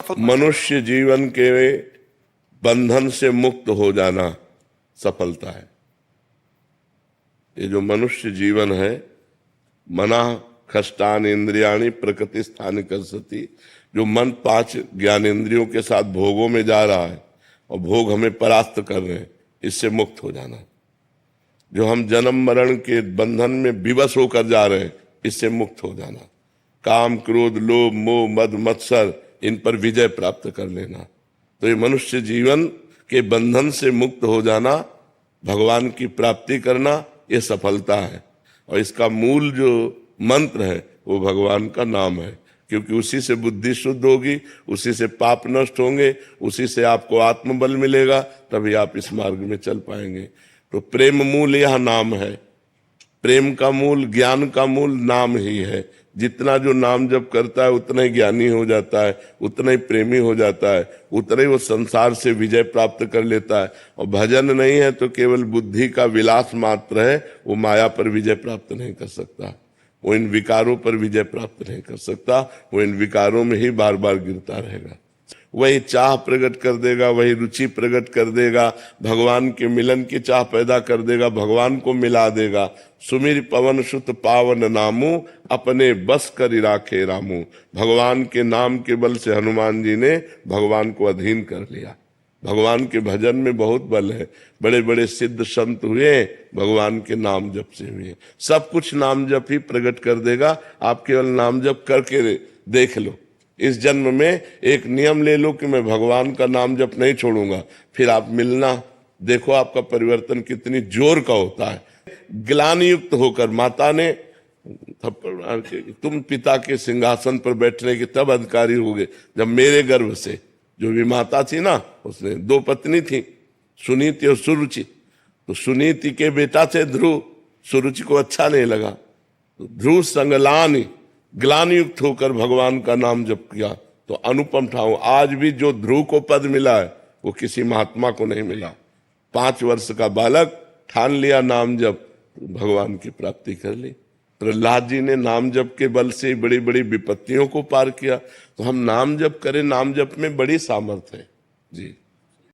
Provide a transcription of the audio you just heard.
मनुष्य जीवन के बंधन से मुक्त हो जाना सफलता है। ये जो मनुष्य जीवन है, मना खष्टान इंद्रियाणी प्रकृति स्थान कर्षति, जो मन 5 ज्ञानेंद्रियों के साथ भोगों में जा रहा है और भोग हमें परास्त कर रहे हैं, इससे मुक्त हो जाना। जो हम जन्म मरण के बंधन में विवश होकर जा रहे हैं, इससे मुक्त हो जाना। काम क्रोध लोभ मोह मद मत्सर, इन पर विजय प्राप्त कर लेना। तो ये मनुष्य जीवन के बंधन से मुक्त हो जाना, भगवान की प्राप्ति करना, ये सफलता है। और इसका मूल जो मंत्र है वो भगवान का नाम है, क्योंकि उसी से बुद्धि शुद्ध होगी, उसी से पाप नष्ट होंगे, उसी से आपको आत्मबल मिलेगा, तभी आप इस मार्ग में चल पाएंगे। तो प्रेम मूल यह नाम है। प्रेम का मूल, ज्ञान का मूल नाम ही है। जितना जो नाम जप करता है उतना ही ज्ञानी हो जाता है, उतना ही प्रेमी हो जाता है, उतना ही वो संसार से विजय प्राप्त कर लेता है। और भजन नहीं है तो केवल बुद्धि का विलास मात्र है, वो माया पर विजय प्राप्त नहीं कर सकता, वो इन विकारों पर विजय प्राप्त नहीं कर सकता, वो इन विकारों में ही बार बार गिरता रहेगा। वही चाह प्रकट कर देगा, वही रुचि प्रकट कर देगा, भगवान के मिलन की चाह पैदा कर देगा, भगवान को मिला देगा। सुमिर पवन सुत पावन नामू, अपने बस कर राखे रामू। भगवान के नाम के बल से हनुमान जी ने भगवान को अधीन कर लिया। भगवान के भजन में बहुत बल है। बड़े बड़े सिद्ध संत हुए, भगवान के नाम जप से हुए। सब कुछ नाम जप ही प्रकट कर देगा। आप केवल नाम जप करके देख लो। इस जन्म में एक नियम ले लो कि मैं भगवान का नाम जप नहीं छोड़ूंगा, फिर आप मिलना, देखो आपका परिवर्तन कितनी जोर का होता है। ग्लानि युक्त होकर माता ने थप्पड़ मार के, तुम पिता के सिंहासन पर बैठने के तब अधिकारी होगे जब मेरे गर्भ से, जो भी माता थी ना, उसने 2 पत्नी थी, सुनीति और सुरुचि। तो सुनीति के बेटा थे ध्रुव, सुरुचि को अच्छा नहीं लगा, तो ध्रुव संगलानि ग्लानि युक्त होकर भगवान का नाम जप किया तो अनुपम ठाव। आज भी जो ध्रुव को पद मिला है वो किसी महात्मा को नहीं मिला। 5 वर्ष का बालक ठान लिया नाम जप, भगवान की प्राप्ति कर ली। प्रहलाद जी ने नाम जप के बल से बड़ी बड़ी विपत्तियों को पार किया। तो हम नाम जप करें, नाम जप में बड़ी सामर्थ्य है जी।